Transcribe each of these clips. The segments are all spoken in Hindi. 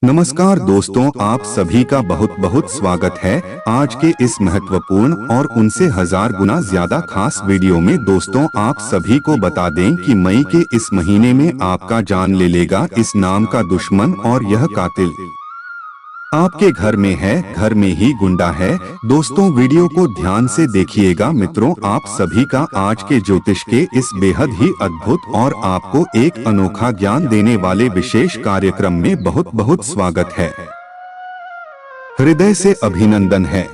नमस्कार दोस्तों, आप सभी का बहुत बहुत स्वागत है। आज के इस महत्वपूर्ण और उनसे हजार गुना ज्यादा खास वीडियो में दोस्तों आप सभी को बता दें कि मई के इस महीने में आपका जान ले लेगा इस नाम का दुश्मन और यह कातिल आपके घर में है, घर में ही गुंडा है। दोस्तों वीडियो को ध्यान से देखिएगा। मित्रों, आप सभी का आज के ज्योतिष के इस बेहद ही अद्भुत और आपको एक अनोखा ज्ञान देने वाले विशेष कार्यक्रम में बहुत बहुत स्वागत है। हृदय से अभिनंदन है।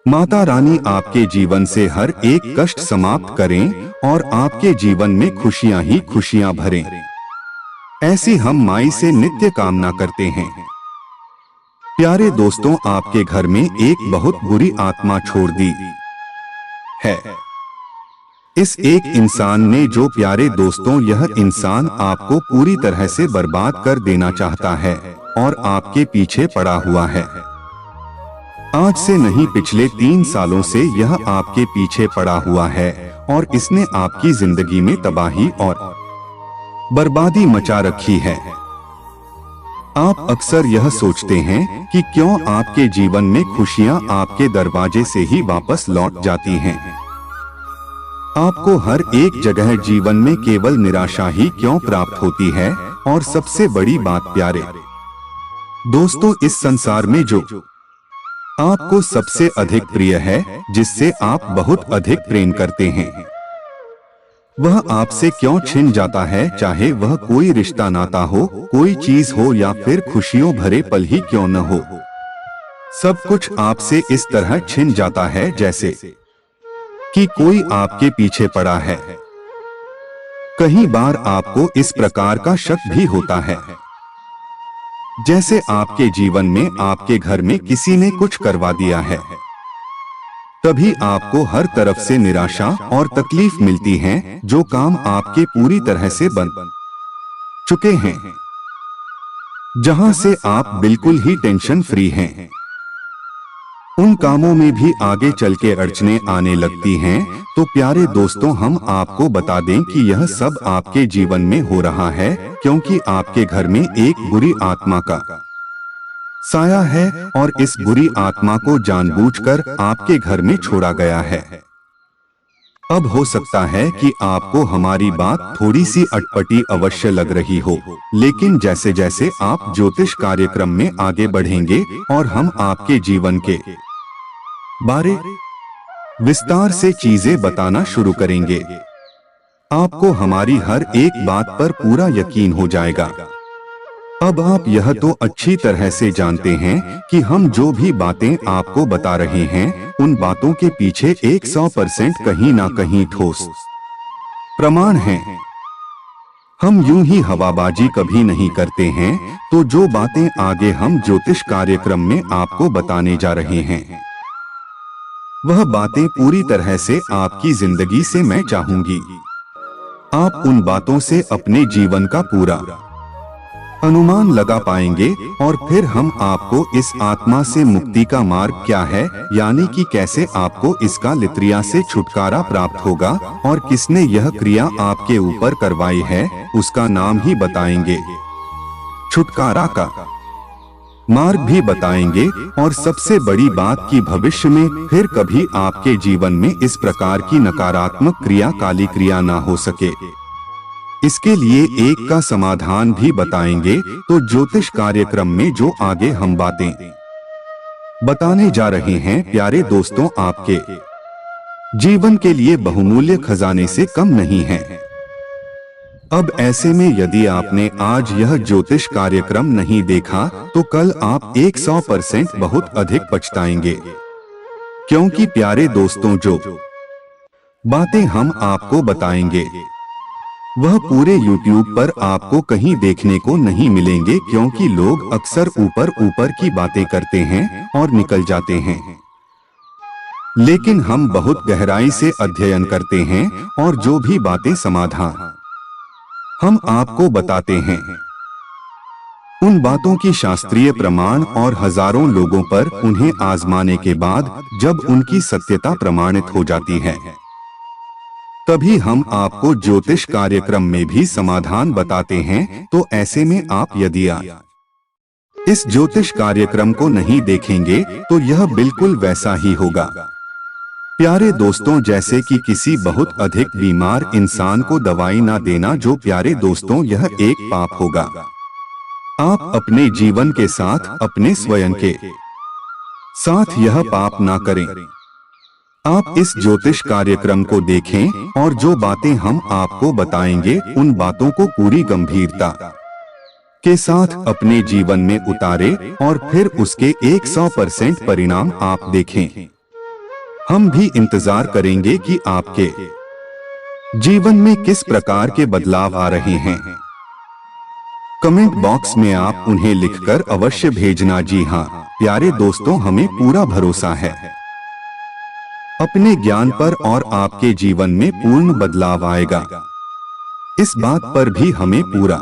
माता रानी आपके जीवन से हर एक कष्ट समाप्त करें और आपके जीवन में खुशियां ही खुशियां भरें, ऐसी हम माई से नित्य कामना करते हैं। प्यारे दोस्तों, आपके घर में एक बहुत बुरी आत्मा छोड़ दी है। इस एक इंसान ने जो प्यारे दोस्तों, यह इंसान आपको पूरी तरह से बर्बाद कर देना चाहता है और आपके पीछे पड़ा हुआ है। आज से नहीं, पिछले 3 सालों से यह आपके पीछे पड़ा हुआ है और इसने आपकी जिंदगी में तबाही और बर्बादी मचा रखी है। आप अक्सर यह सोचते हैं कि क्यों आपके जीवन में खुशियां आपके दरवाजे से ही वापस लौट जाती हैं। आपको हर एक जगह जीवन में केवल निराशा ही क्यों प्राप्त होती है। और सबसे बड़ी बात प्यारे दोस्तों, इस संसार में जो आपको सबसे अधिक प्रिय है, जिससे आप बहुत अधिक प्रेम करते हैं, वह आपसे क्यों छिन जाता है। चाहे वह कोई रिश्ता नाता हो, कोई चीज हो या फिर खुशियों भरे पल ही क्यों न हो, सब कुछ आपसे इस तरह छिन जाता है जैसे कि कोई आपके पीछे पड़ा है। कई बार आपको इस प्रकार का शक भी होता है, जैसे आपके जीवन में, आपके घर में किसी ने कुछ करवा दिया है। तभी आपको हर तरफ से निराशा और तकलीफ मिलती है। जो काम आपके पूरी तरह से बन चुके हैं, जहां से आप बिल्कुल ही टेंशन फ्री हैं, उन कामों में भी आगे चल के अड़चने आने लगती हैं। तो प्यारे दोस्तों, हम आपको बता दें कि यह सब आपके जीवन में हो रहा है क्योंकि आपके घर में एक बुरी आत्मा का साया है और इस बुरी आत्मा को जानबूझकर आपके घर में छोड़ा गया है। अब हो सकता है कि आपको हमारी बात थोड़ी सी अटपटी अवश्य लग रही हो, लेकिन जैसे जैसे आप ज्योतिष कार्यक्रम में आगे बढ़ेंगे और हम आपके जीवन के बारे विस्तार से चीजें बताना शुरू करेंगे, आपको हमारी हर एक बात पर पूरा यकीन हो जाएगा। अब आप यह तो अच्छी तरह से जानते हैं कि हम जो भी बातें आपको बता रहे हैं, उन बातों के पीछे 100% कहीं ना कहीं ठोस प्रमाण हैं। हम यूं ही हवाबाजी कभी नहीं करते हैं। तो जो बातें आगे हम ज्योतिष कार्यक्रम में आपको बताने जा रहे हैं, वह बातें पूरी तरह से आपकी जिंदगी से मैं चाहूंगी आप उन बातों से अपने जीवन का पूरा अनुमान लगा पाएंगे। और फिर हम आपको इस आत्मा से मुक्ति का मार्ग क्या है, यानी कि कैसे आपको इसका लित्रिया से छुटकारा प्राप्त होगा और किसने यह क्रिया आपके ऊपर करवाई है, उसका नाम ही बताएंगे, छुटकारा का मार्ग भी बताएंगे। और सबसे बड़ी बात कि भविष्य में फिर कभी आपके जीवन में इस प्रकार की नकारात्मक क्रिया, काली क्रिया ना हो सके, इसके लिए एक का समाधान भी बताएंगे। तो ज्योतिष कार्यक्रम में जो आगे हम बातें बताने जा रहे हैं, प्यारे दोस्तों, आपके जीवन के लिए बहुमूल्य खजाने से कम नहीं है। अब ऐसे में यदि आपने आज यह ज्योतिष कार्यक्रम नहीं देखा, तो कल आप 100% बहुत अधिक पछताएंगे। क्योंकि प्यारे दोस्तों, जो बातें हम आपको बताएंगे, वह पूरे YouTube पर आपको कहीं देखने को नहीं मिलेंगे, क्योंकि लोग अक्सर ऊपर ऊपर की बातें करते हैं और निकल जाते हैं। लेकिन हम बहुत गहराई से अध्ययन करते हैं और जो भी बातें समाधान हम आपको बताते हैं, उन बातों की शास्त्रीय प्रमाण और हजारों लोगों पर उन्हें आजमाने के बाद जब उनकी सत्यता प्रमाणित हो जाती है, तभी हम आपको ज्योतिष कार्यक्रम में भी समाधान बताते हैं। तो ऐसे में आप यदि इस ज्योतिष कार्यक्रम को नहीं देखेंगे तो यह बिल्कुल वैसा ही होगा। प्यारे दोस्तों, जैसे कि किसी बहुत अधिक बीमार इंसान को दवाई ना देना, जो प्यारे दोस्तों यह एक पाप होगा। आप अपने जीवन के साथ, अपने स्वयं के साथ यह पाप ना करें। आप इस ज्योतिष कार्यक्रम को देखें और जो बातें हम आपको बताएंगे उन बातों को पूरी गंभीरता के साथ अपने जीवन में उतारे और फिर उसके 100% परिणाम आप देखें। हम भी इंतजार करेंगे कि आपके जीवन में किस प्रकार के बदलाव आ रहे हैं। कमेंट बॉक्स में आप उन्हें लिखकर अवश्य भेजना। जी हाँ प्यारे दोस्तों, हमें पूरा भरोसा है अपने ज्ञान पर और आपके जीवन में पूर्ण बदलाव आएगा। इस बात पर भी हमें पूरा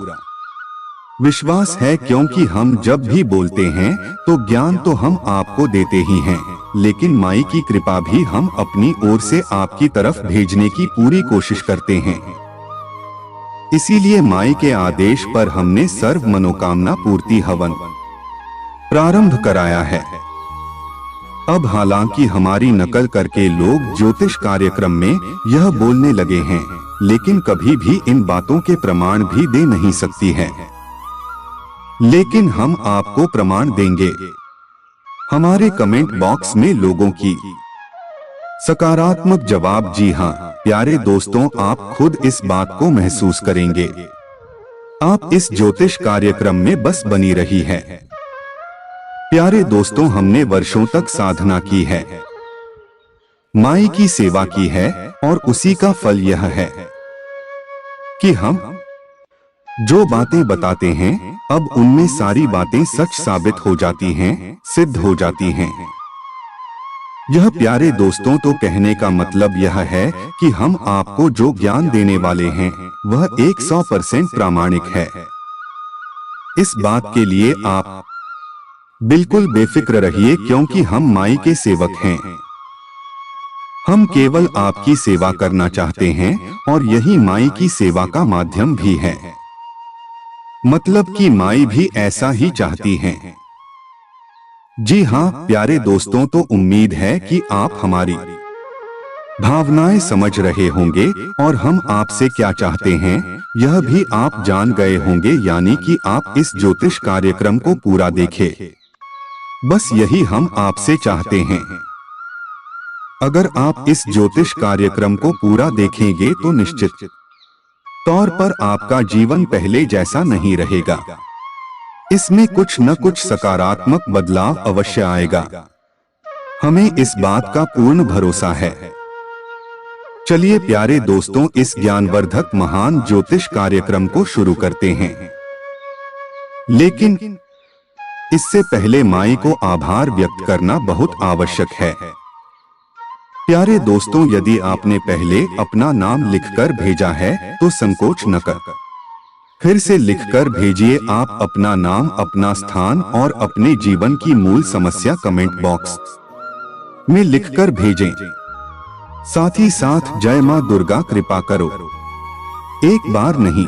विश्वास है, क्योंकि हम जब भी बोलते हैं तो ज्ञान तो हम आपको देते ही हैं, लेकिन माई की कृपा भी हम अपनी ओर से आपकी तरफ भेजने की पूरी कोशिश करते हैं। इसीलिए माई के आदेश पर हमने सर्व मनोकामना पूर्ति हवन प्रारंभ कराया है। अब हालांकि हमारी नकल करके लोग ज्योतिष कार्यक्रम में यह बोलने लगे हैं, लेकिन कभी भी इन बातों के प्रमाण भी दे नहीं सकती है। लेकिन हम आपको प्रमाण देंगे। हमारे कमेंट बॉक्स में लोगों की सकारात्मक जवाब। जी हाँ प्यारे दोस्तों, आप खुद इस बात को महसूस करेंगे। आप इस ज्योतिष कार्यक्रम में बस बनी रही है। प्यारे दोस्तों, हमने वर्षों तक साधना की है, माई की सेवा की है और उसी का फल यह है कि हम जो बातें बताते हैं अब उनमें सारी बातें सच साबित हो जाती हैं, सिद्ध हो जाती हैं। यह प्यारे दोस्तों तो कहने का मतलब यह है कि हम आपको जो ज्ञान देने वाले हैं वह 100% प्रामाणिक है। इस बात के लिए आप बिल्कुल बेफिक्र रहिए, क्योंकि हम माई के सेवक हैं। हम केवल आपकी सेवा करना चाहते हैं और यही माई की सेवा का माध्यम भी है। मतलब कि माई भी ऐसा ही चाहती हैं। जी हाँ प्यारे दोस्तों, तो उम्मीद है कि आप हमारी भावनाएं समझ रहे होंगे और हम आपसे क्या चाहते हैं यह भी आप जान गए होंगे, यानी कि आप इस ज्योतिष कार्यक्रम को पूरा देखें। बस यही हम आपसे चाहते हैं। अगर आप इस ज्योतिष कार्यक्रम को पूरा देखेंगे तो निश्चित तौर पर आपका जीवन पहले जैसा नहीं रहेगा। इसमें कुछ न कुछ सकारात्मक बदलाव अवश्य आएगा। हमें इस बात का पूर्ण भरोसा है। चलिए प्यारे दोस्तों, इस ज्ञानवर्धक महान ज्योतिष कार्यक्रम को शुरू करते हैं। लेकिन इससे पहले माई को आभार व्यक्त करना बहुत आवश्यक है। प्यारे दोस्तों, यदि आपने पहले अपना नाम लिखकर भेजा है तो संकोच न कर फिर से लिखकर भेजिए। आप अपना नाम, अपना स्थान और अपने जीवन की मूल समस्या कमेंट बॉक्स में लिखकर भेजें। साथ ही साथ जय मां दुर्गा कृपा करो एक बार नहीं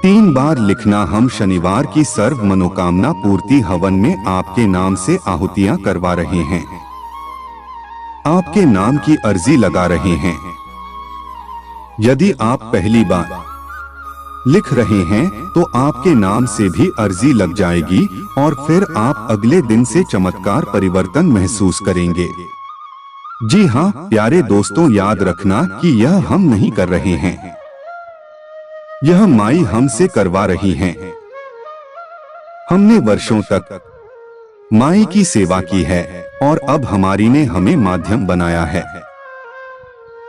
3 बार लिखना। हम शनिवार की सर्व मनोकामना पूर्ति हवन में आपके नाम से आहुतियां करवा रहे हैं, आपके नाम की अर्जी लगा रहे हैं। यदि आप पहली बार लिख रहे हैं तो आपके नाम से भी अर्जी लग जाएगी और फिर आप अगले दिन से चमत्कार परिवर्तन महसूस करेंगे। जी हाँ प्यारे दोस्तों, याद रखना कि यह हम नहीं कर रहे हैं, यह माई हमसे करवा रही हैं। हमने वर्षों तक माई की सेवा की है और अब हमारी ने हमें माध्यम बनाया है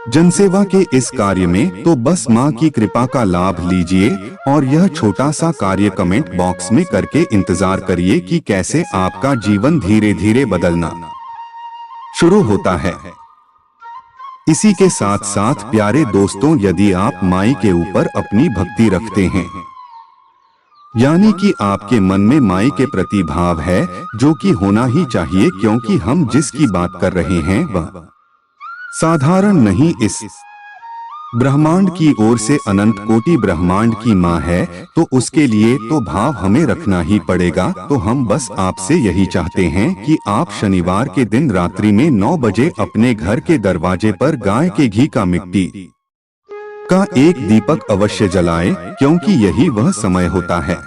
जनसेवा के इस कार्य में। तो बस मां की कृपा का लाभ लीजिए और यह छोटा सा कार्य कमेंट बॉक्स में करके इंतजार करिए कि कैसे आपका जीवन धीरे धीरे बदलना शुरू होता है। इसी के साथ साथ प्यारे दोस्तों, यदि आप माई के ऊपर अपनी भक्ति रखते हैं, यानी कि आपके मन में माई के प्रति भाव है, जो कि होना ही चाहिए, क्योंकि हम जिसकी बात कर रहे हैं वह साधारण नहीं, इस ब्रह्मांड की ओर से अनंत कोटि ब्रह्मांड की माँ है, तो उसके लिए तो भाव हमें रखना ही पड़ेगा। तो हम बस आपसे यही चाहते हैं कि आप शनिवार के दिन रात्रि में 9 बजे अपने घर के दरवाजे पर गाय के घी का मिट्टी का एक दीपक अवश्य जलाएं, क्योंकि यही वह समय होता है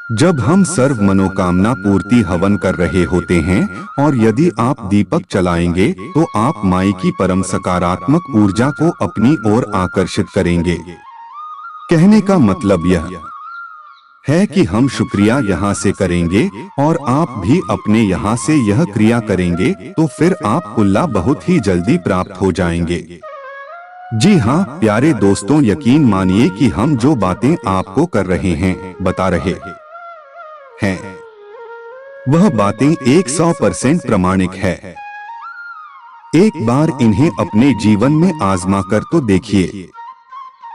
जब हम सर्व मनोकामना पूर्ति हवन कर रहे होते हैं। और यदि आप दीपक जलाएंगे तो आप माई की परम सकारात्मक ऊर्जा को अपनी ओर आकर्षित करेंगे। कहने का मतलब यह है कि हम शुक्रिया यहाँ से करेंगे और आप भी अपने यहाँ से यह क्रिया करेंगे, तो फिर आप उल्लाह बहुत ही जल्दी प्राप्त हो जाएंगे। जी हाँ प्यारे दोस्तों, यकीन मानिए कि हम जो बातें आपको कर रहे हैं, बता रहे हैं, वह बातें 100% प्रमाणिक है। एक बार इन्हें अपने जीवन में आजमा कर तो देखिए,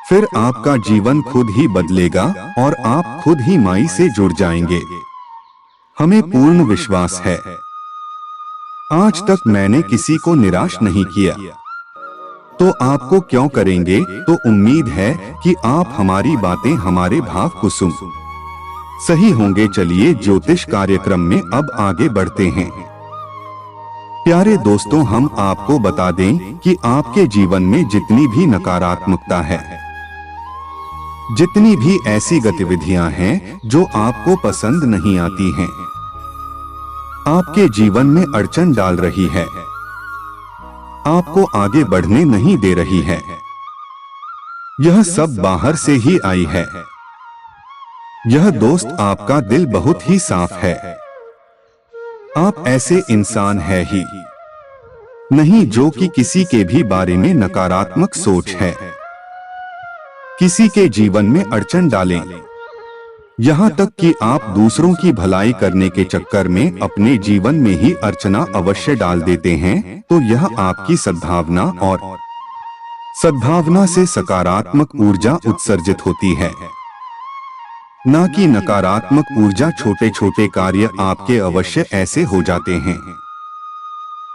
फिर आपका जीवन खुद ही बदलेगा और आप खुद ही माई से जुड़ जाएंगे। हमें पूर्ण विश्वास है। आज तक मैंने किसी को निराश नहीं किया, तो आपको क्यों करेंगे। तो उम्मीद है कि आप हमारी बातें, हमारे भाव कुसुम सही होंगे। चलिए ज्योतिष कार्यक्रम में अब आगे बढ़ते हैं। प्यारे दोस्तों, हम आपको बता दें कि आपके जीवन में जितनी भी नकारात्मकता है, जितनी भी ऐसी गतिविधियां हैं जो आपको पसंद नहीं आती हैं, आपके जीवन में अड़चन डाल रही है, आपको आगे बढ़ने नहीं दे रही है, यह सब बाहर से ही आई है। यह दोस्त आपका दिल बहुत ही साफ है। आप ऐसे इंसान है ही नहीं जो कि किसी के भी बारे में नकारात्मक सोच है, किसी के जीवन में अड़चन डालें। यहाँ तक कि आप दूसरों की भलाई करने के चक्कर में अपने जीवन में ही अर्चना अवश्य डाल देते हैं। तो यह आपकी सद्भावना और सद्भावना से सकारात्मक ऊर्जा उत्सर्जित होती है, ना कि नकारात्मक ऊर्जा। छोटे छोटे कार्य आपके अवश्य ऐसे हो जाते हैं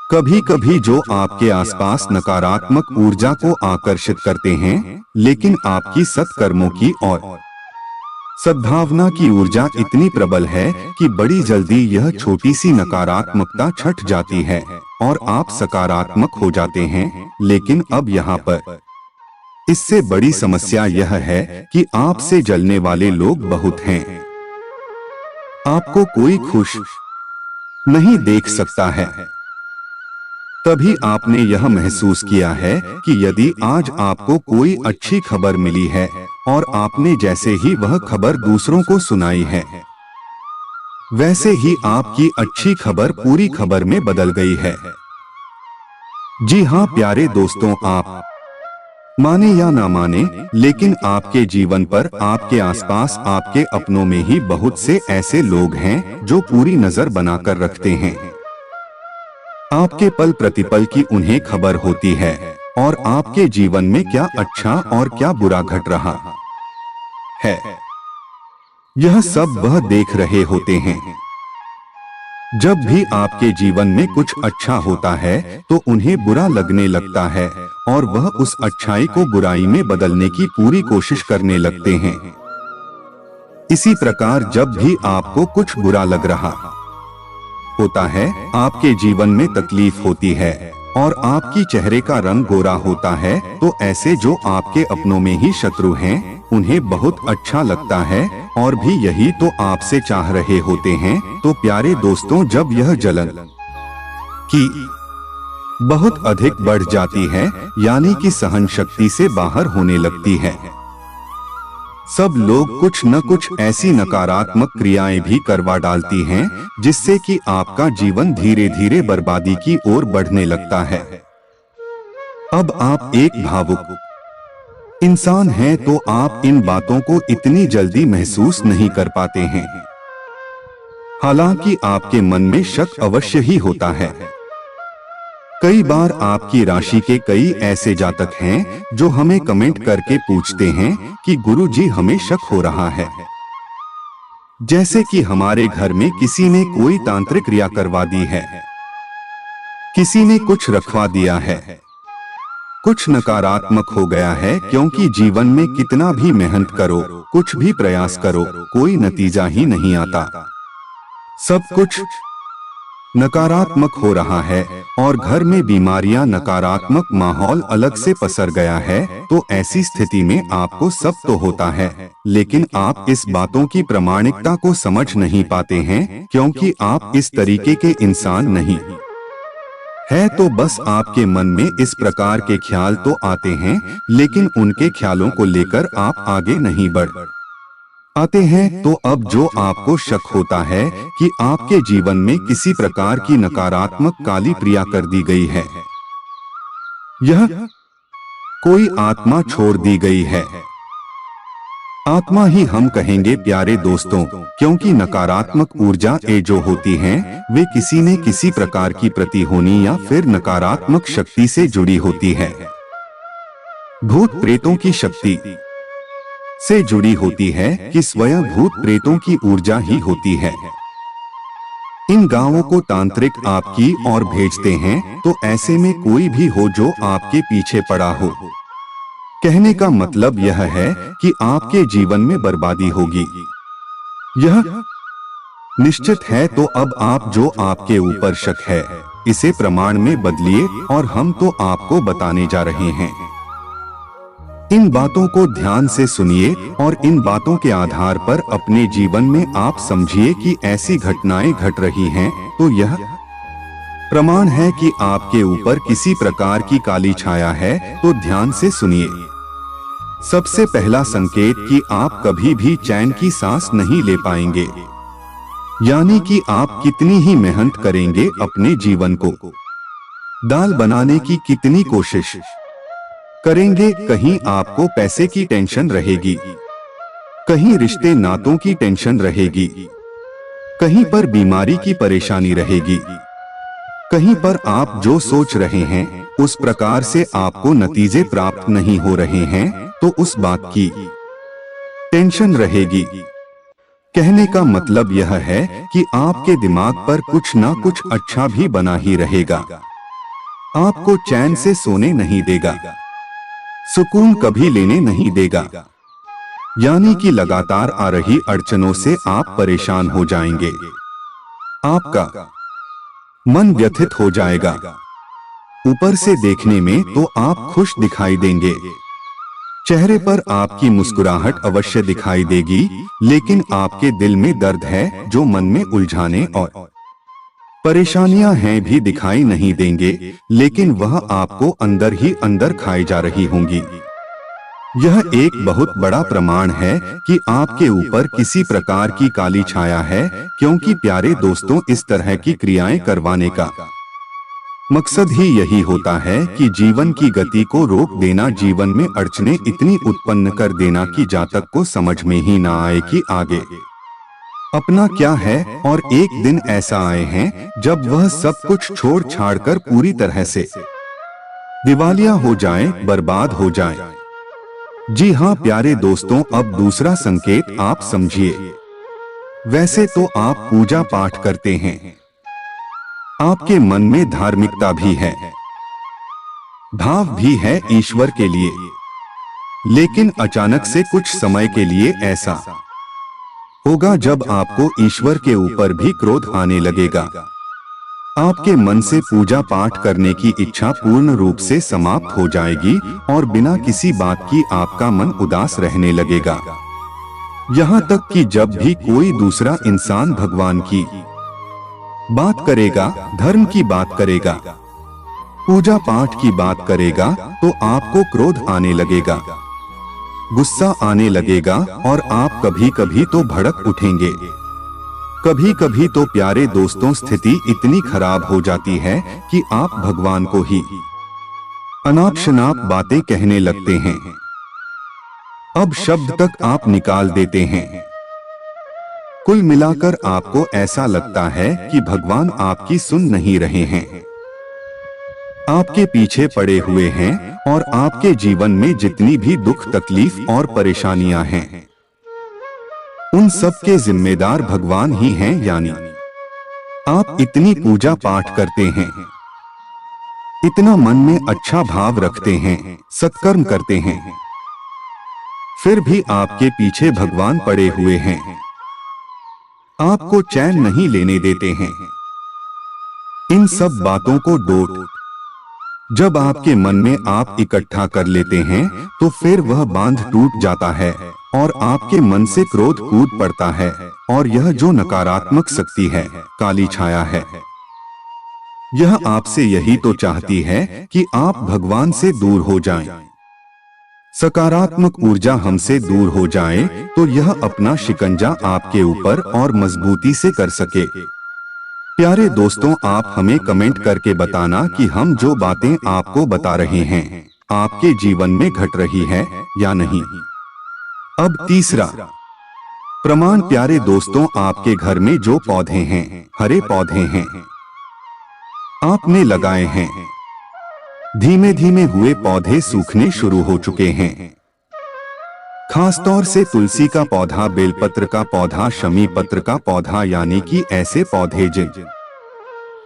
कभी कभी जो आपके आसपास नकारात्मक ऊर्जा को आकर्षित करते हैं, लेकिन आपकी सत्कर्मों की और सद्भावना की ऊर्जा इतनी प्रबल है कि बड़ी जल्दी यह छोटी सी नकारात्मकता छट जाती है और आप सकारात्मक हो जाते हैं। लेकिन अब यहाँ पर इससे बड़ी समस्या यह है कि आपसे जलने वाले लोग बहुत हैं। आपको कोई खुश नहीं देख सकता है। तभी आपने यह महसूस किया है कि यदि आज आपको कोई अच्छी खबर मिली है और आपने जैसे ही वह खबर दूसरों को सुनाई है, वैसे ही आपकी अच्छी खबर पूरी खबर में बदल गई है। जी हाँ प्यारे दोस्तों, आप माने या ना माने, लेकिन आपके जीवन पर, आपके आसपास, आपके अपनों में ही बहुत से ऐसे लोग हैं जो पूरी नजर बनाकर रखते हैं। आपके पल प्रतिपल की उन्हें खबर होती है और आपके जीवन में क्या अच्छा और क्या बुरा घट रहा है, यह सब वह देख रहे होते हैं। जब भी आपके जीवन में कुछ अच्छा होता है तो उन्हें बुरा लगने लगता है और वह उस अच्छाई को बुराई में बदलने की पूरी कोशिश करने लगते हैं। इसी प्रकार जब भी आपको कुछ बुरा लग रहा होता है, आपके जीवन में तकलीफ होती है और आपकी चेहरे का रंग गोरा होता है, तो ऐसे जो आपके अपनों में ही शत्रु हैं, उन्हें बहुत अच्छा लगता है और भी यही तो आपसे चाह रहे होते हैं। तो प्यारे दोस्तों, जब यह जलन की बहुत अधिक बढ़ जाती है, यानी कि सहन शक्ति से बाहर होने लगती है, सब लोग कुछ न कुछ ऐसी नकारात्मक क्रियाएं भी करवा डालती हैं जिससे कि आपका जीवन धीरे धीरे बर्बादी की ओर बढ़ने लगता है। अब आप एक भावुक इंसान हैं तो आप इन बातों को इतनी जल्दी महसूस नहीं कर पाते हैं। हालांकि आपके मन में शक अवश्य ही होता है। कई बार आपकी राशि के कई ऐसे जातक हैं जो हमें कमेंट करके पूछते हैं कि गुरुजी हमें शक हो रहा है, जैसे कि हमारे घर में किसी ने कोई तांत्रिक क्रिया करवा दी है, किसी ने कुछ रखवा दिया है, कुछ नकारात्मक हो गया है क्योंकि जीवन में कितना भी मेहनत करो, कुछ भी प्रयास करो, कोई नतीजा ही नहीं आता। सब कुछ नकारात्मक हो रहा है और घर में बीमारियां, नकारात्मक माहौल अलग से पसर गया है। तो ऐसी स्थिति में आपको सब तो होता है, लेकिन आप इस बातों की प्रामाणिकता को समझ नहीं पाते हैं क्योंकि आप इस तरीके के इंसान नहीं है। तो बस आपके मन में इस प्रकार के ख्याल तो आते हैं, लेकिन उनके ख्यालों को लेकर आप आगे नहीं बढ़ आते हैं। तो अब जो आपको शक होता है कि आपके जीवन में किसी प्रकार की नकारात्मक काली क्रिया कर दी गई है, यह कोई आत्मा छोड़ दी गई है। आत्मा ही हम कहेंगे प्यारे दोस्तों, क्योंकि नकारात्मक ऊर्जा जो होती हैं, वे किसी न किसी प्रकार की प्रतिहोनी या फिर नकारात्मक शक्ति से जुड़ी होती है। भूत प्रेतों की शक्ति से जुड़ी होती है कि स्वयं भूत प्रेतों की ऊर्जा ही होती है। इन गांवों को तांत्रिक आपकी ओर भेजते हैं, तो ऐसे में कोई भी हो जो आपके पीछे पड़ा हो, कहने का मतलब यह है कि आपके जीवन में बर्बादी होगी, यह निश्चित है। तो अब आप जो आपके ऊपर शक है, इसे प्रमाण में बदलिए और हम तो आपको बताने जा रहे हैं। इन बातों को ध्यान से सुनिए और इन बातों के आधार पर अपने जीवन में आप समझिए कि ऐसी घटनाएं घट रही हैं, तो यह प्रमाण है कि आपके ऊपर किसी प्रकार की काली छाया है। तो ध्यान से सुनिए। सबसे पहला संकेत कि आप कभी भी चैन की सांस नहीं ले पाएंगे, यानी कि आप कितनी ही मेहनत करेंगे, अपने जीवन को दाल बनाने की कितनी कोशिश करेंगे, कहीं आपको पैसे की टेंशन रहेगी, कहीं रिश्ते नातों की टेंशन रहेगी, कहीं पर बीमारी की परेशानी रहेगी, कहीं पर आप जो सोच रहे हैं उस प्रकार से आपको नतीजे प्राप्त नहीं हो रहे हैं, तो उस बात की टेंशन रहेगी। कहने का मतलब यह है कि आपके दिमाग पर कुछ ना कुछ अच्छा भी बना ही रहेगा, आपको चैन से सोने नहीं देगा, सुकून कभी लेने नहीं देगा, यानी कि लगातार आ रही अड़चनों से आप परेशान हो जाएंगे, आपका मन व्यथित हो जाएगा। ऊपर से देखने में तो आप खुश दिखाई देंगे, चेहरे पर आपकी मुस्कुराहट अवश्य दिखाई देगी, लेकिन आपके दिल में दर्द है जो मन में उलझाने और परेशानियां हैं भी दिखाई नहीं देंगे, लेकिन वह आपको अंदर ही अंदर खाई जा रही होंगी। यह एक बहुत बड़ा प्रमाण है कि आपके ऊपर किसी प्रकार की काली छाया है, क्योंकि प्यारे दोस्तों, इस तरह की क्रियाएं करवाने का मकसद ही यही होता है कि जीवन की गति को रोक देना, जीवन में अड़चनें इतनी उत्पन्न कर देना कि जातक को समझ में ही ना आए कि आगे अपना क्या है। और एक दिन ऐसा आए हैं जब वह सब कुछ छोड़ छाड़ कर पूरी तरह से दिवालिया हो जाए, बर्बाद हो जाए। जी हाँ प्यारे दोस्तों, अब दूसरा संकेत आप समझिए। वैसे तो आप पूजा पाठ करते हैं, आपके मन में धार्मिकता भी है, भाव भी है ईश्वर के लिए, लेकिन अचानक से कुछ समय के लिए ऐसा होगा जब आपको ईश्वर के ऊपर भी क्रोध आने लगेगा। आपके मन से पूजा पाठ करने की इच्छा पूर्ण रूप से समाप्त हो जाएगी और बिना किसी बात की आपका मन उदास रहने लगेगा। यहाँ तक कि जब भी कोई दूसरा इंसान भगवान की बात करेगा, धर्म की बात करेगा, पूजा पाठ की बात करेगा, तो आपको क्रोध आने लगेगा, गुस्सा आने लगेगा और आप कभी कभी तो भड़क उठेंगे। कभी कभी तो प्यारे दोस्तों स्थिति इतनी खराब हो जाती है कि आप भगवान को ही अनाप शनाप बातें कहने लगते हैं। अब शब्द तक आप निकाल देते हैं। कुल मिलाकर आपको ऐसा लगता है कि भगवान आपकी सुन नहीं रहे हैं, आपके पीछे पड़े हुए हैं और आपके जीवन में जितनी भी दुख तकलीफ और परेशानियां हैं उन सब के जिम्मेदार भगवान ही हैं। यानी आप इतनी पूजा पाठ करते हैं, इतना मन में अच्छा भाव रखते हैं, सत्कर्म करते हैं, फिर भी आपके पीछे भगवान पड़े हुए हैं, आपको चैन नहीं लेने देते हैं। इन सब बातों को डोट जब आपके मन में आप इकट्ठा कर लेते हैं तो फिर वह बांध टूट जाता है और आपके मन से क्रोध कूद पड़ता है, और यह जो नकारात्मक शक्ति है, काली छाया है, यह आपसे यही तो चाहती है कि आप भगवान से दूर हो जाएं। सकारात्मक ऊर्जा हमसे दूर हो जाए तो यह अपना शिकंजा आपके ऊपर और मजबूती से कर सके। प्यारे दोस्तों, आप हमें कमेंट करके बताना कि हम जो बातें आपको बता रहे हैं आपके जीवन में घट रही है या नहीं। अब तीसरा प्रमाण, प्यारे दोस्तों, आपके घर में जो पौधे हैं, हरे पौधे हैं, आपने लगाए हैं, धीमे धीमे हुए पौधे सूखने शुरू हो चुके हैं। खासतौर से तुलसी का पौधा, बेलपत्र का पौधा, शमी पत्र का पौधा, यानी कि ऐसे पौधे जिन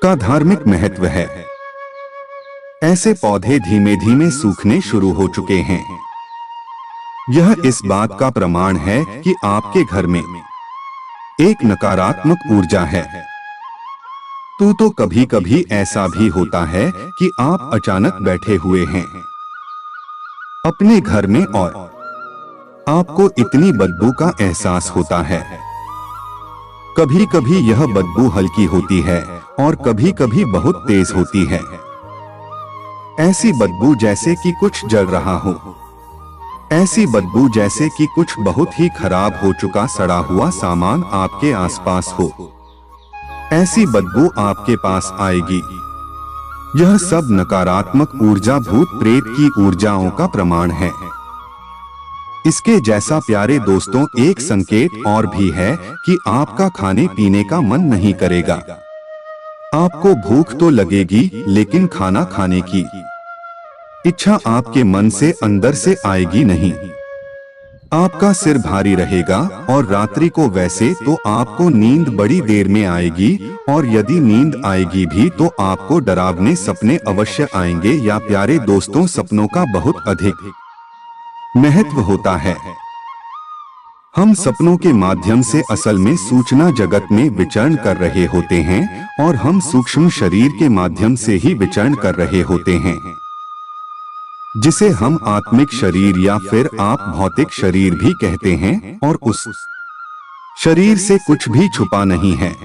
का धार्मिक महत्व है, ऐसे पौधे धीमे धीमे सूखने शुरू हो चुके हैं। यह इस बात का प्रमाण है कि आपके घर में एक नकारात्मक ऊर्जा है। तो कभी कभी ऐसा भी होता है कि आप अचानक बैठे हुए हैं अपने घर में और आपको इतनी बदबू का एहसास होता है। कभी कभी यह बदबू हल्की होती है और कभी कभी बहुत तेज होती है। ऐसी बदबू जैसे कि कुछ जल रहा हो, ऐसी बदबू जैसे कि कुछ बहुत ही खराब हो चुका सड़ा हुआ सामान आपके आसपास हो, ऐसी बदबू आपके पास आएगी। यह सब नकारात्मक ऊर्जा, भूत प्रेत की ऊर्जाओं का प्रमाण है। इसके जैसा प्यारे दोस्तों एक संकेत और भी है कि आपका खाने पीने का मन नहीं करेगा। आपको भूख तो लगेगी लेकिन खाना खाने की इच्छा आपके मन से अंदर से आएगी नहीं। आपका सिर भारी रहेगा और रात्रि को वैसे तो आपको नींद बड़ी देर में आएगी, और यदि नींद आएगी भी तो आपको डरावने सपने अवश्य आएंगे। या प्यारे दोस्तों, सपनों का बहुत अधिक महत्व होता है। हम सपनों के माध्यम से असल में सूचना जगत में विचरण कर रहे होते हैं और हम सूक्ष्म शरीर के माध्यम से ही विचरण कर रहे होते हैं, जिसे हम आत्मिक शरीर या फिर आप भौतिक शरीर भी कहते हैं। और उस शरीर से कुछ भी छुपा नहीं है,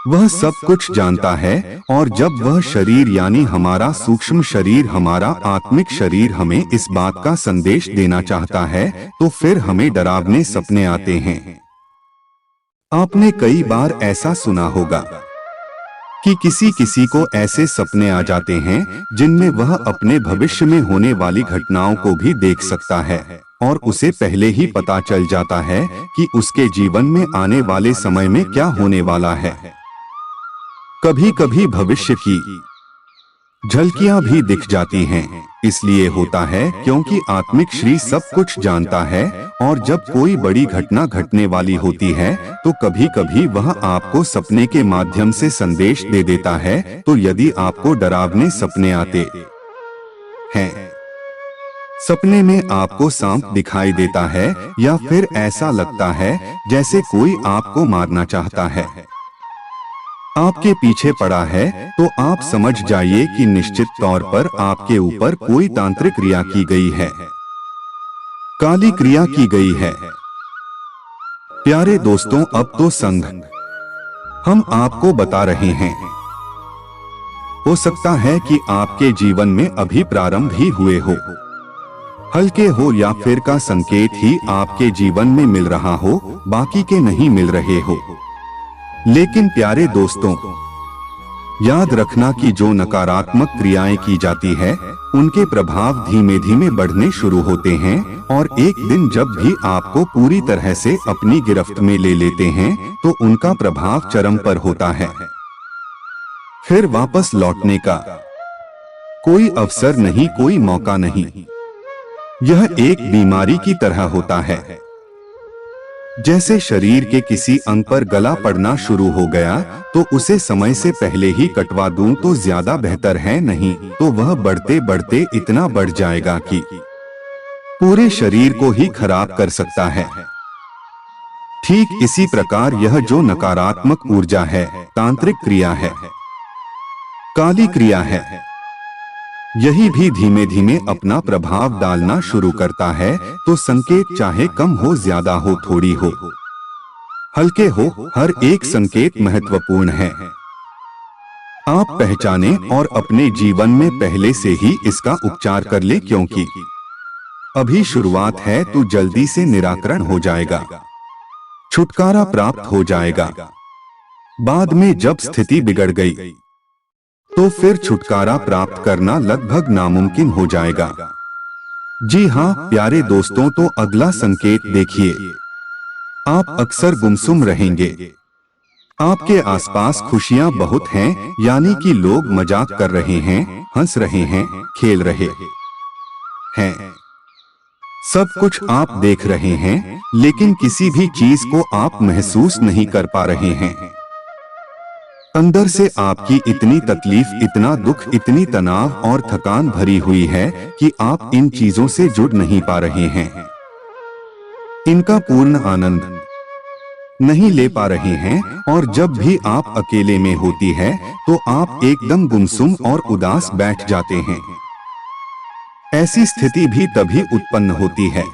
वह सब कुछ जानता है। और जब वह शरीर यानी हमारा सूक्ष्म शरीर, हमारा आत्मिक शरीर हमें इस बात का संदेश देना चाहता है तो फिर हमें डरावने सपने आते हैं। आपने कई बार ऐसा सुना होगा कि किसी किसी को ऐसे सपने आ जाते हैं जिनमें वह अपने भविष्य में होने वाली घटनाओं को भी देख सकता है और उसे पहले ही पता चल जाता है कि उसके जीवन में आने वाले समय में क्या होने वाला है। कभी कभी भविष्य की झलकियां भी दिख जाती हैं। इसलिए होता है क्योंकि आत्मिक श्री सब कुछ जानता है, और जब कोई बड़ी घटना घटने वाली होती है तो कभी कभी वह आपको सपने के माध्यम से संदेश दे देता है। तो यदि आपको डरावने सपने आते हैं, सपने में आपको सांप दिखाई देता है या फिर ऐसा लगता है जैसे कोई आपको मारना चाहता है, आपके पीछे पड़ा है, तो आप समझ जाइए कि निश्चित तौर पर आपके ऊपर कोई तांत्रिक क्रिया की गई है, काली क्रिया की गई है। प्यारे दोस्तों, अब तो संघ हम आपको बता रहे हैं। हो सकता है कि आपके जीवन में अभी प्रारंभ ही हुए हो, हल्के हो या फिर का संकेत ही आपके जीवन में मिल रहा हो, बाकी के नहीं मिल रहे हो। लेकिन प्यारे दोस्तों, याद रखना कि जो नकारात्मक क्रियाएं की जाती है उनके प्रभाव धीमे धीमे बढ़ने शुरू होते हैं, और एक दिन जब भी आपको पूरी तरह से अपनी गिरफ्त में ले लेते हैं तो उनका प्रभाव चरम पर होता है। फिर वापस लौटने का कोई अवसर नहीं, कोई मौका नहीं। यह एक बीमारी की तरह होता है। जैसे शरीर के किसी अंग पर गला पड़ना शुरू हो गया तो उसे समय से पहले ही कटवा दूं तो ज्यादा बेहतर है, नहीं तो वह बढ़ते बढ़ते इतना बढ़ जाएगा कि पूरे शरीर को ही खराब कर सकता है। ठीक इसी प्रकार यह जो नकारात्मक ऊर्जा है, तांत्रिक क्रिया है, काली क्रिया है, यही भी धीमे धीमे अपना प्रभाव डालना शुरू करता है। तो संकेत चाहे कम हो, ज्यादा हो, थोड़ी हो, हल्के हो, हर एक संकेत महत्वपूर्ण है। आप पहचाने और अपने जीवन में पहले से ही इसका उपचार कर ले, क्योंकि अभी शुरुआत है तो जल्दी से निराकरण हो जाएगा, छुटकारा प्राप्त हो जाएगा। बाद में जब स्थिति बिगड़ गई तो फिर छुटकारा प्राप्त करना लगभग नामुमकिन हो जाएगा। जी हाँ प्यारे दोस्तों, तो अगला संकेत देखिए। आप अक्सर गुमसुम रहेंगे। आपके आसपास खुशियां बहुत हैं, यानी कि लोग मजाक कर रहे हैं, हंस रहे हैं, खेल रहे हैं, सब कुछ आप देख रहे हैं, लेकिन किसी भी चीज को आप महसूस नहीं कर पा रहे हैं। अंदर से आपकी इतनी तकलीफ, इतना दुख, इतनी तनाव और थकान भरी हुई है कि आप इन चीजों से जुड़ नहीं पा रहे हैं, इनका पूर्ण आनंद नहीं ले पा रहे हैं। और जब भी आप अकेले में होती है तो आप एकदम गुमसुम और उदास बैठ जाते हैं। ऐसी स्थिति भी तभी उत्पन्न होती है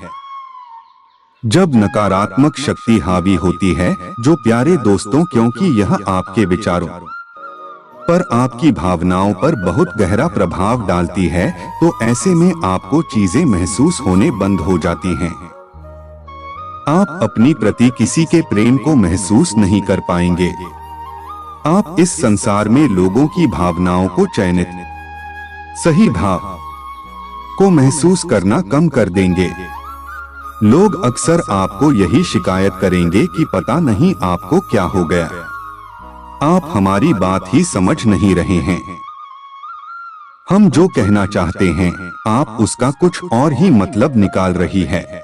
जब नकारात्मक शक्ति हावी होती है, जो प्यारे दोस्तों, क्योंकि यह आपके विचारों पर, आपकी भावनाओं पर बहुत गहरा प्रभाव डालती है। तो ऐसे में आपको चीजें महसूस होने बंद हो जाती हैं। आप अपनी प्रति किसी के प्रेम को महसूस नहीं कर पाएंगे। आप इस संसार में लोगों की भावनाओं को, चयनित सही भाव को महसूस करना कम कर देंगे। लोग अक्सर आपको यही शिकायत करेंगे कि पता नहीं आपको क्या हो गया, आप हमारी बात ही समझ नहीं रहे हैं, हम जो कहना चाहते हैं आप उसका कुछ और ही मतलब निकाल रही है।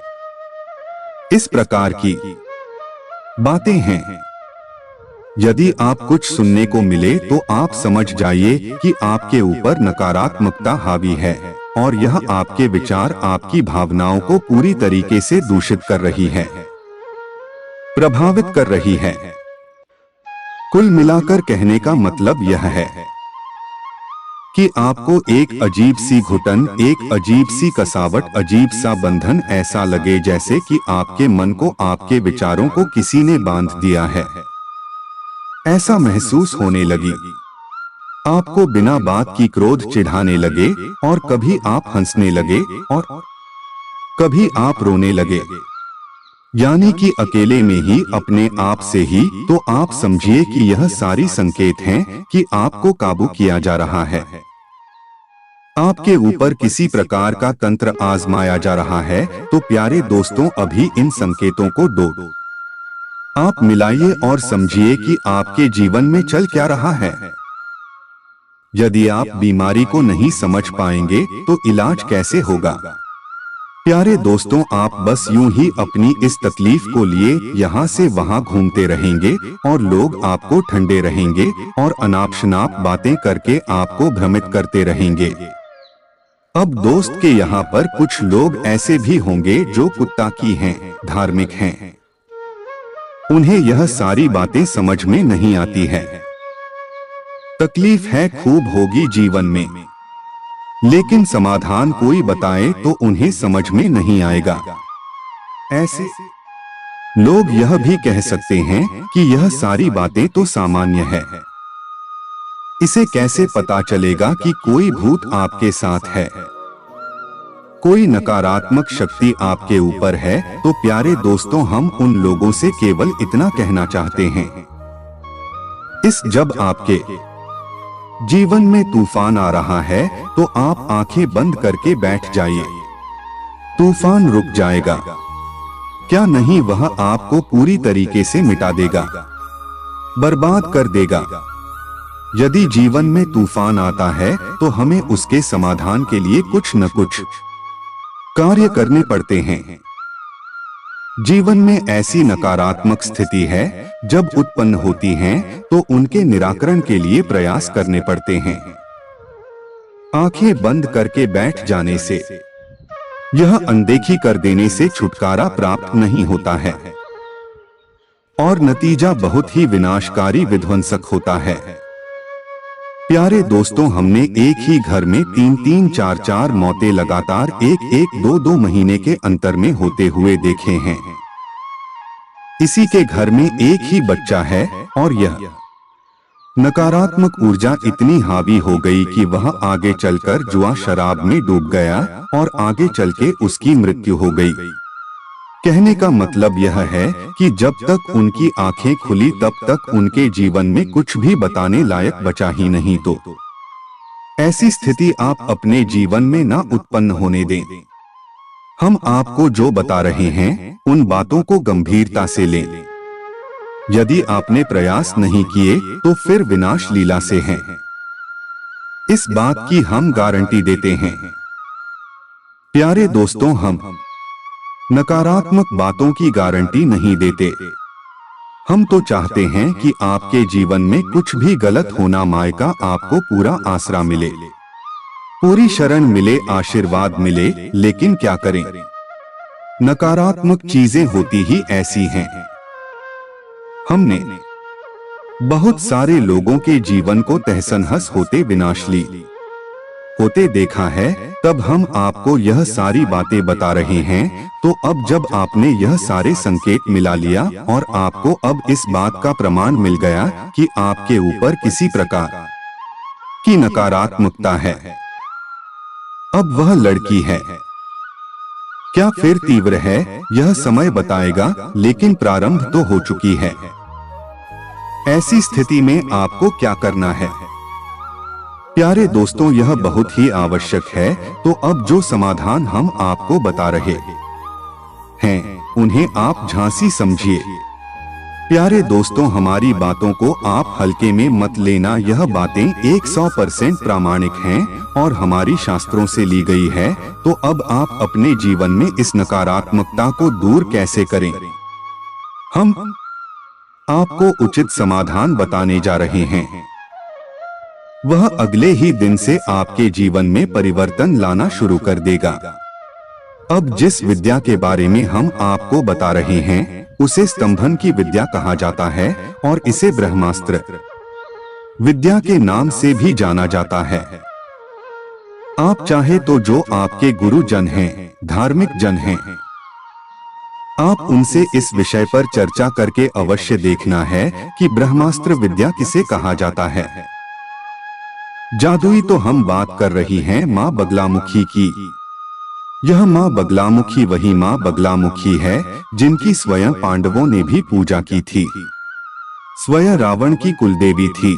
इस प्रकार की बातें हैं। यदि आप कुछ सुनने को मिले तो आप समझ जाइए कि आपके ऊपर नकारात्मकता हावी है और यह आपके विचार, आपकी भावनाओं को पूरी तरीके से दूषित कर रही है, प्रभावित कर रही है। कुल मिलाकर कहने का मतलब यह है कि आपको एक अजीब सी घुटन, एक अजीब सी कसावट, अजीब सा बंधन ऐसा लगे जैसे कि आपके मन को, आपके विचारों को किसी ने बांध दिया है, ऐसा महसूस होने लगी। आपको बिना बात की क्रोध चिढ़ाने लगे और कभी आप हंसने लगे और कभी आप रोने लगे, यानी कि अकेले में ही, अपने आप से ही। तो आप समझिए कि यह सारी संकेत हैं कि आपको काबू किया जा रहा है, आपके ऊपर किसी प्रकार का तंत्र आजमाया जा रहा है। तो प्यारे दोस्तों, अभी इन संकेतों को दो आप मिलाइए और समझिए कि आपके जीवन में चल क्या रहा है। यदि आप बीमारी को नहीं समझ पाएंगे तो इलाज कैसे होगा। प्यारे दोस्तों, आप बस यूं ही अपनी इस तकलीफ को लिए यहाँ से वहाँ घूमते रहेंगे और लोग आपको ठंडे रहेंगे और अनाप शनाप बातें करके आपको भ्रमित करते रहेंगे। अब दोस्त के यहाँ पर कुछ लोग ऐसे भी होंगे जो कुत्ता की हैं, धार्मिक हैं, उन्हें यह सारी बातें समझ में नहीं आती है। तकलीफ है खूब होगी जीवन में, लेकिन समाधान कोई बताए तो उन्हें समझ में नहीं आएगा। ऐसे लोग यह भी कह सकते हैं कि यह सारी बातें तो सामान्य है, इसे कैसे पता चलेगा कि कोई भूत आपके साथ है, कोई नकारात्मक शक्ति आपके ऊपर है। तो प्यारे दोस्तों, हम उन लोगों से केवल इतना कहना चाहते हैं, जब आपके जीवन में तूफान आ रहा है तो आप आंखें बंद करके बैठ जाइए। तूफान रुक जाएगा, क्या नहीं वह आपको पूरी तरीके से मिटा देगा, बर्बाद कर देगा। यदि जीवन में तूफान आता है तो हमें उसके समाधान के लिए कुछ न कुछ कार्य करने पड़ते हैं। जीवन में ऐसी नकारात्मक स्थिति है जब उत्पन्न होती हैं तो उनके निराकरण के लिए प्रयास करने पड़ते हैं। आंखें बंद करके बैठ जाने से, यह अनदेखी कर देने से छुटकारा प्राप्त नहीं होता है और नतीजा बहुत ही विनाशकारी विध्वंसक होता है। प्यारे दोस्तों, हमने एक ही घर में 3-3, 4-4 मौतें लगातार 1-1, 2-2 महीने के अंतर में होते हुए देखे हैं। इसी के घर में एक ही बच्चा है और यह नकारात्मक ऊर्जा इतनी हावी हो गई कि वह आगे चलकर जुआ शराब में डूब गया और आगे चल के उसकी मृत्यु हो गई। कहने का मतलब यह है कि जब तक उनकी आंखें खुली तब तक उनके जीवन में कुछ भी बताने लायक बचा ही नहीं। तो ऐसी स्थिति आप अपने जीवन में ना उत्पन्न होने दें। हम आपको जो बता रहे हैं उन बातों को गंभीरता से लें। यदि आपने प्रयास नहीं किए तो फिर विनाश लीला से हैं। इस बात की हम गारंटी देते हैं। प्यारे दोस्तों, हम नकारात्मक बातों की गारंटी नहीं देते। हम तो चाहते हैं कि आपके जीवन में कुछ भी गलत होना माय का आपको पूरा आसरा मिले, पूरी शरण मिले, आशीर्वाद मिले। लेकिन क्या करें, नकारात्मक चीजें होती ही ऐसी हैं। हमने बहुत सारे लोगों के जीवन को तहस-नहस होते विनाशली होते देखा है। तब हम आपको यह सारी बातें बता रहे हैं। तो अब जब आपने यह सारे संकेत मिला लिया और आपको अब इस बात का प्रमाण मिल गया कि आपके ऊपर किसी प्रकार की नकारात्मकता है, अब वह लड़की है क्या फिर तीव्र है, यह समय बताएगा, लेकिन प्रारंभ तो हो चुकी है। ऐसी स्थिति में आपको क्या करना है? प्यारे दोस्तों, यह बहुत ही आवश्यक है। तो अब जो समाधान हम आपको बता रहे हैं उन्हें आप झांसी समझिए। प्यारे दोस्तों, हमारी बातों को आप हल्के में मत लेना। यह बातें 100% प्रामाणिक हैं और हमारी शास्त्रों से ली गई है। तो अब आप अपने जीवन में इस नकारात्मकता को दूर कैसे करें, हम आपको उचित समाधान बताने जा रहे हैं। वह अगले ही दिन से आपके जीवन में परिवर्तन लाना शुरू कर देगा। अब जिस विद्या के बारे में हम आपको बता रहे हैं उसे स्तंभन की विद्या कहा जाता है और इसे ब्रह्मास्त्र विद्या के नाम से भी जाना जाता है। आप चाहे तो जो आपके गुरुजन हैं, धार्मिक जन हैं, आप उनसे इस विषय पर चर्चा करके अवश्य देखना है कि ब्रह्मास्त्र विद्या किसे कहा जाता है। जादुई तो हम बात कर रही हैं माँ बगलामुखी की। यह माँ बगलामुखी वही माँ बगलामुखी है जिनकी स्वयं पांडवों ने भी पूजा की थी, स्वयं रावण की कुलदेवी थी।